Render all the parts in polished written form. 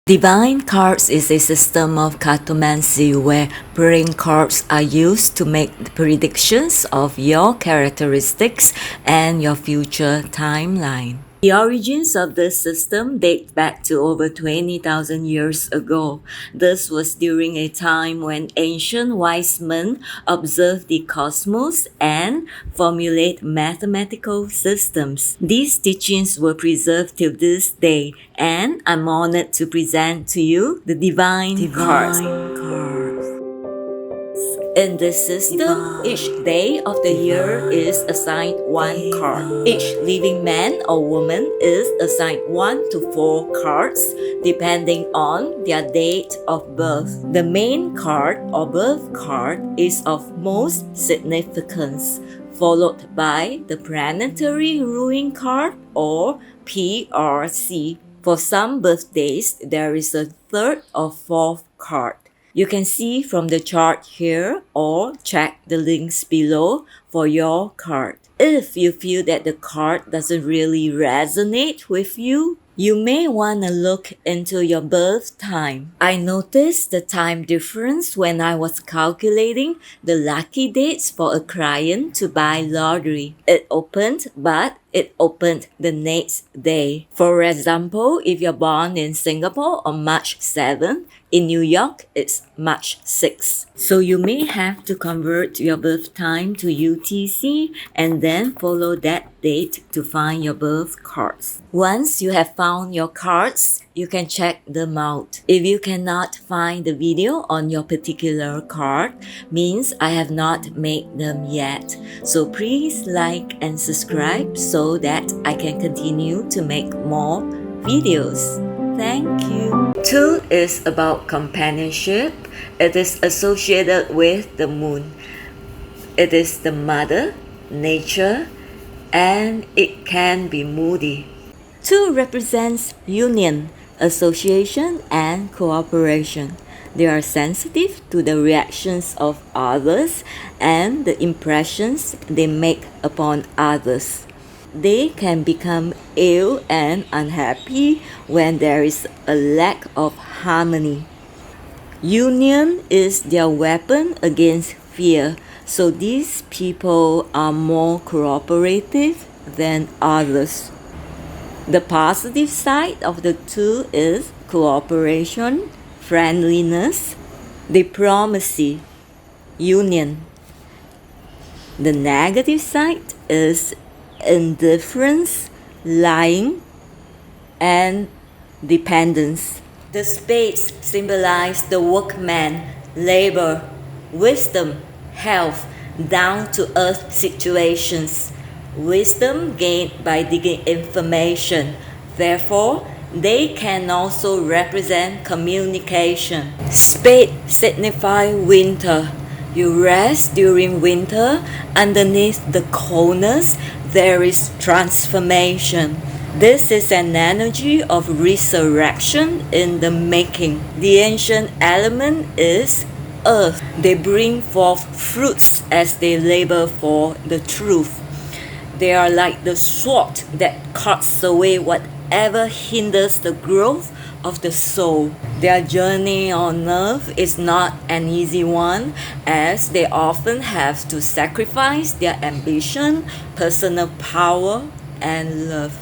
Divine cards is a system of cartomancy where praying cards are used to make predictions of your characteristics and your future timeline. The origins of this system date back to over 20,000 years ago. This was during a time when ancient wise men observed the cosmos and formulate mathematical systems. These teachings were preserved till this day, and I'm honored to present to you the Divine Cards. In this system, each day of the year is assigned one card. Each living man or woman is assigned 1 to 4 cards depending on their date of birth. The main card or birth card is of most significance, followed by the planetary ruling card or PRC. For some birthdays, there is a third or fourth card. You can see from the chart here or check the links below for your card. If you feel that the card doesn't really resonate with you, you may want to look into your birth time. I noticed the time difference when I was calculating the lucky dates for a client to buy lottery. It opened, but it opened the next day. For example, if you're born in Singapore on March 7, in New York, it's March 6. So you may have to convert your birth time to UTC and then follow that date to find your birth cards. Once you have found your cards, you can check them out. If you cannot find the video on your particular card, means I have not made them yet. So please like and subscribe so that I can continue to make more videos. Thank you. 2 is about companionship. It is associated with the moon. It is the mother, nature, and it can be moody. 2 represents union, association, and cooperation. They are sensitive to the reactions of others and the impressions they make upon others. They can become ill and unhappy when there is a lack of harmony. Union is their weapon against fear, so these people are more cooperative than others. The positive side of the 2 is cooperation, friendliness, diplomacy, union. The negative side is indifference, lying, and dependence. The spades symbolize the workman, labor, wisdom, health, down-to-earth situations. Wisdom gained by digging information. Therefore, they can also represent communication. Spade signify winter. You rest during winter. Underneath the coldness, there is transformation. This is an energy of resurrection in the making. The ancient element is earth. They bring forth fruits as they labor for the truth. They are like the sword that cuts away whatever hinders the growth of the soul. Their journey on earth is not an easy one, as they often have to sacrifice their ambition, personal power, and love.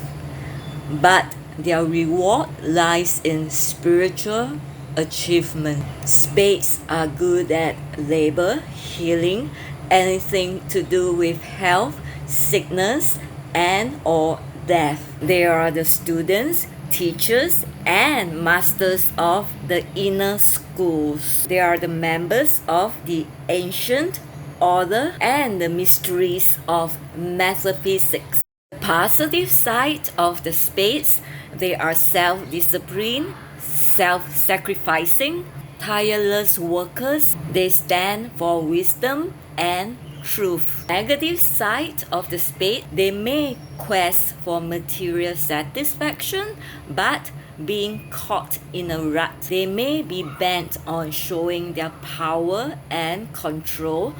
But their reward lies in spiritual achievement. Spades are good at labor, healing, anything to do with health, sickness, and or death. They are the students, teachers, and masters of the inner schools. They are the members of the ancient order and the mysteries of metaphysics. The positive side of the spades, they are self-disciplined, self-sacrificing, tireless workers. They stand for wisdom and truth. Negative side of the spade, they may quest for material satisfaction, but being caught in a rut. They may be bent on showing their power and control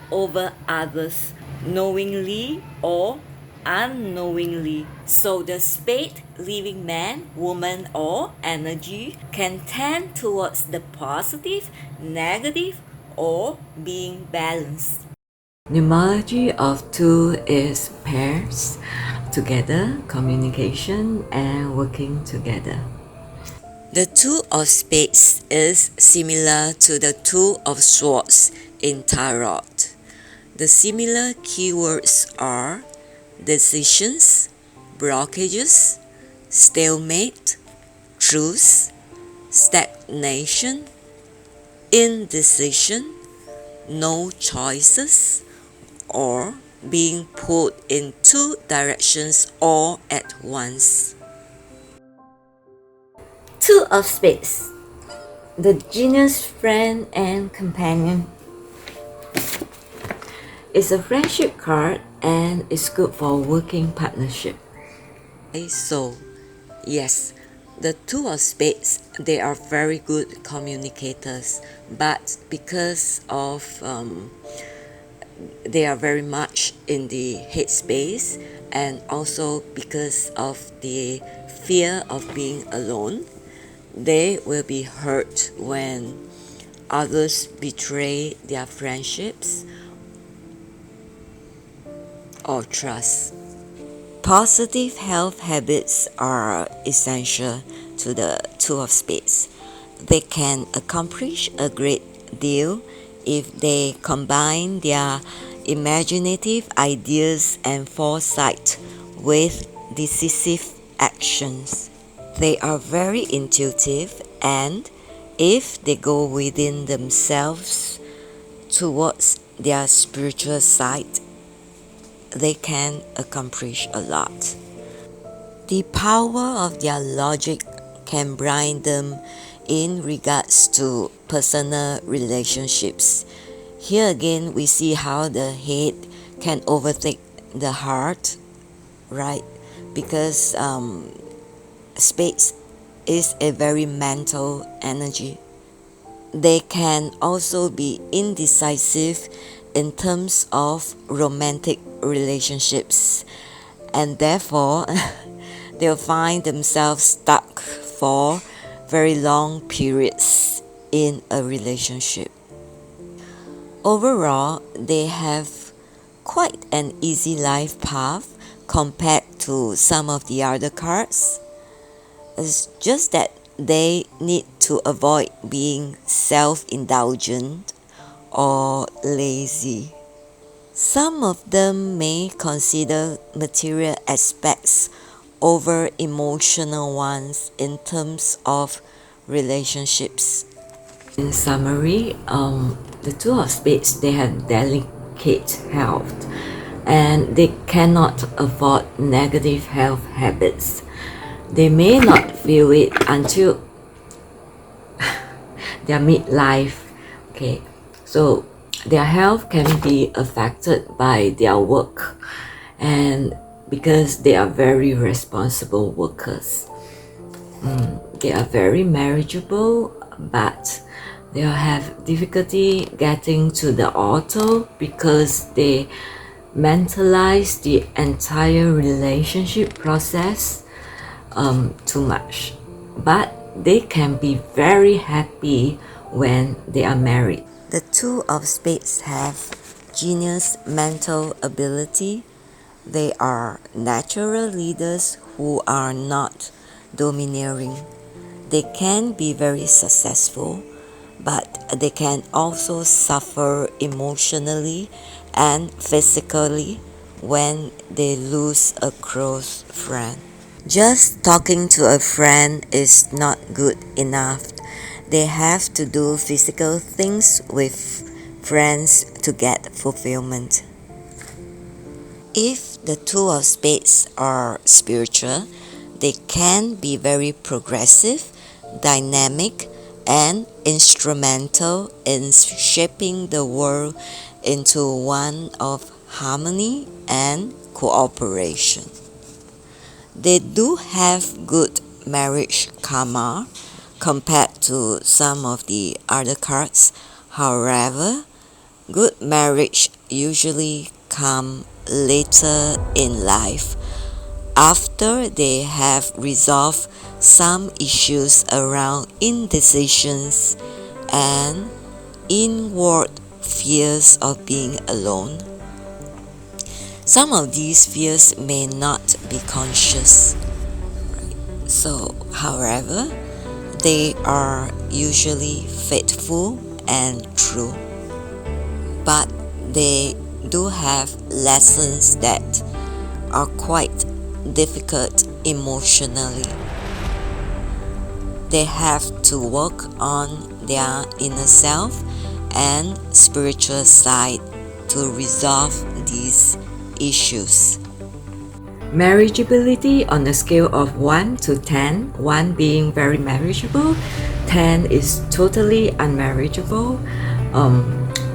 over others, knowingly or unknowingly. So the spade living man, woman, or energy can tend towards the positive, negative, or being balanced. Numerology of two is pairs, together, communication, and working together. The two of spades is similar to the two of swords in tarot. The similar keywords are decisions, blockages, stalemate, truce, stagnation, indecision, no choices, or being pulled in two directions all at once. Two of Spades, the genius friend and companion, is a friendship card and is good for working partnership. So, yes, the two of spades, they are very good communicators, but because of they are very much in the headspace, and also because of the fear of being alone, they will be hurt when others betray their friendships or trust. Positive health habits are essential to the two of spades. They can accomplish a great deal if they combine their imaginative ideas and foresight with decisive actions. They are very intuitive, and if they go within themselves towards their spiritual side, they can accomplish a lot. The power of their logic can blind them in regards to personal relationships. Here again, we see how the head can overtake the heart, right? Because spades is a very mental energy. They can also be indecisive in terms of romantic relationships, and therefore they'll find themselves stuck for very long periods in a relationship. Overall, they have quite an easy life path compared to some of the other cards. It's just that they need to avoid being self-indulgent or lazy. Some of them may consider material aspects over emotional ones in terms of relationships. In summary, the two of spades, they have delicate health and they cannot afford negative health habits. They may not feel it until their midlife. Okay, so their health can be affected by their work, and because they are very responsible workers. They are very marriageable, but they'll have difficulty getting to the altar because they mentalize the entire relationship process too much. But they can be very happy when they are married. The two of spades have genius mental ability. They are natural leaders who are not domineering. They can be very successful, but they can also suffer emotionally and physically when they lose a close friend. Just talking to a friend is not good enough. They have to do physical things with friends to get fulfillment. If the two of spades are spiritual, they can be very progressive, dynamic, and instrumental in shaping the world into one of harmony and cooperation. They do have good marriage karma compared to some of the other cards. However, good marriage usually come later in life, after they have resolved some issues around indecisions and inward fears of being alone. Some of these fears may not be conscious. So, however, they are usually faithful and true. But they do have lessons that are quite difficult emotionally. They have to work on their inner self and spiritual side to resolve these issues. Marriageability on a scale of 1 to 10, 1 being very marriageable, 10 is totally unmarriageable.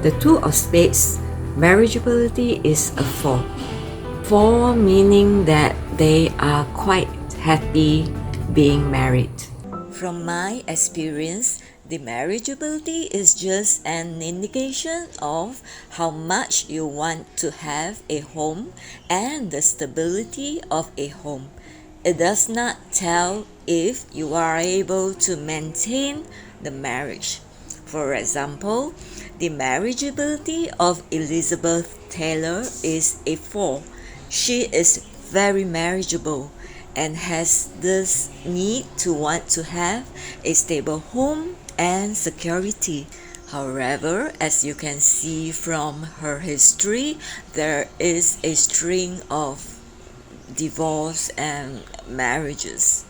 The Two of Spades, marriageability is a 4. 4 meaning that they are quite happy being married. From my experience, the marriageability is just an indication of how much you want to have a home and the stability of a home. It does not tell if you are able to maintain the marriage. For example, the marriageability of Elizabeth Taylor is a 4. She is very marriageable and has this need to want to have a stable home and security. However, as you can see from her history, there is a string of divorce and marriages.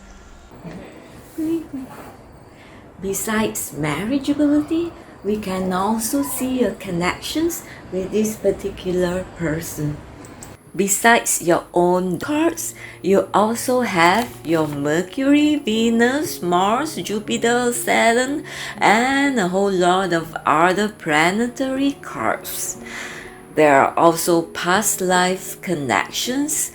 Besides marriageability, we can also see a connections with this particular person. Besides your own cards, you also have your Mercury, Venus, Mars, Jupiter, Saturn, and a whole lot of other planetary cards. There are also past life connections.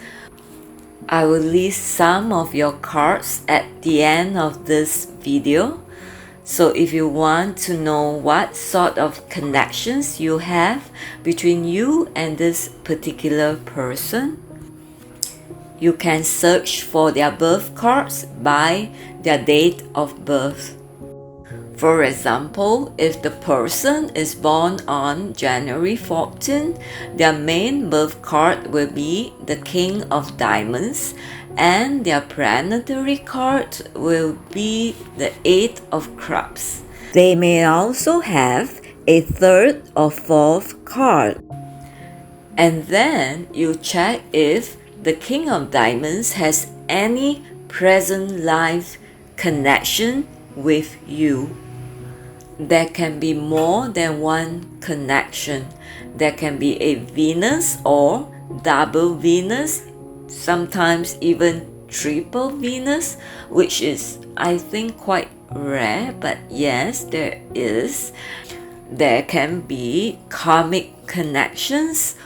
I will list some of your cards at the end of this video. So if you want to know what sort of connections you have between you and this particular person, you can search for their birth cards by their date of birth. For example, if the person is born on January 14, their main birth card will be the King of Diamonds, and their planetary card will be the Eight of Cups. They may also have a third or fourth card. And then you check if the King of Diamonds has any present life connection with you. There can be more than one connection. There can be a Venus or double Venus, sometimes even triple Venus, which is, I think, quite rare, but yes, there is. There can be karmic connections.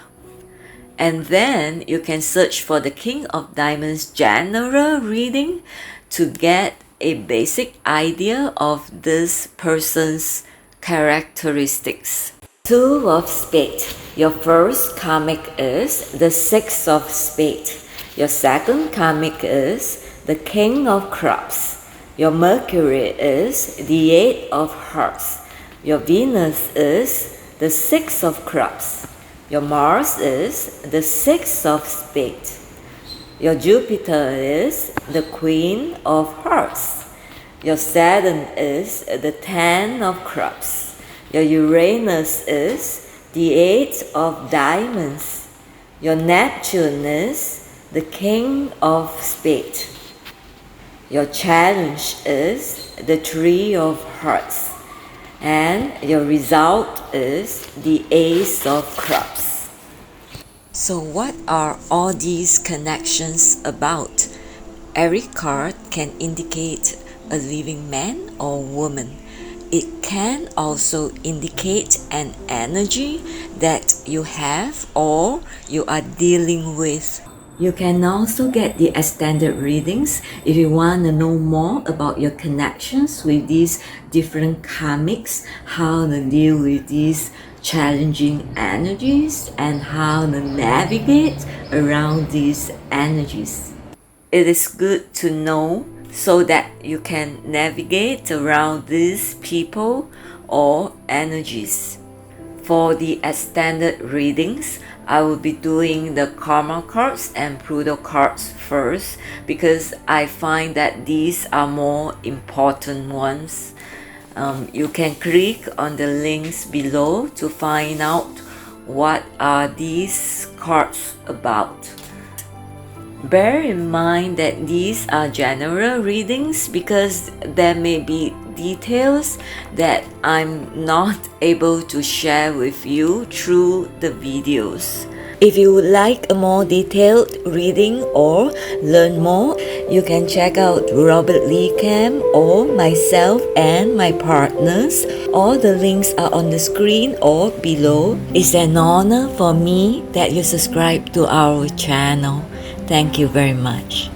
And then you can search for the King of Diamonds general reading to get a basic idea of this person's characteristics. Two of Spades. Your first karmic is the Six of Spades. Your second karmic is the King of Cups. Your Mercury is the Eight of Hearts. Your Venus is the Six of Cups. Your Mars is the Six of Spades. Your Jupiter is the Queen of Hearts. Your Saturn is the Ten of Cups. Your Uranus is the Eight of Diamonds. Your Neptune is the King of Spades. Your challenge is the Three of Hearts. And your result is the Ace of Cups. So what are all these connections about? Every card can indicate a living man or woman. It can also indicate an energy that you have or you are dealing with. You can also get the extended readings if you want to know more about your connections with these different karmics, how to deal with these challenging energies, and how to navigate around these energies. It is good to know so that you can navigate around these people or energies. For the extended readings, I will be doing the Karma cards and Pluto cards first because I find that these are more important ones. You can click on the links below to find out what are these cards about. Bear in mind that these are general readings because there may be details that I'm not able to share with you through the videos. If you would like a more detailed reading or learn more, you can check out Robert Lee Cam or myself and my partners. All the links are on the screen or below. It's an honor for me that you subscribe to our channel. Thank you very much.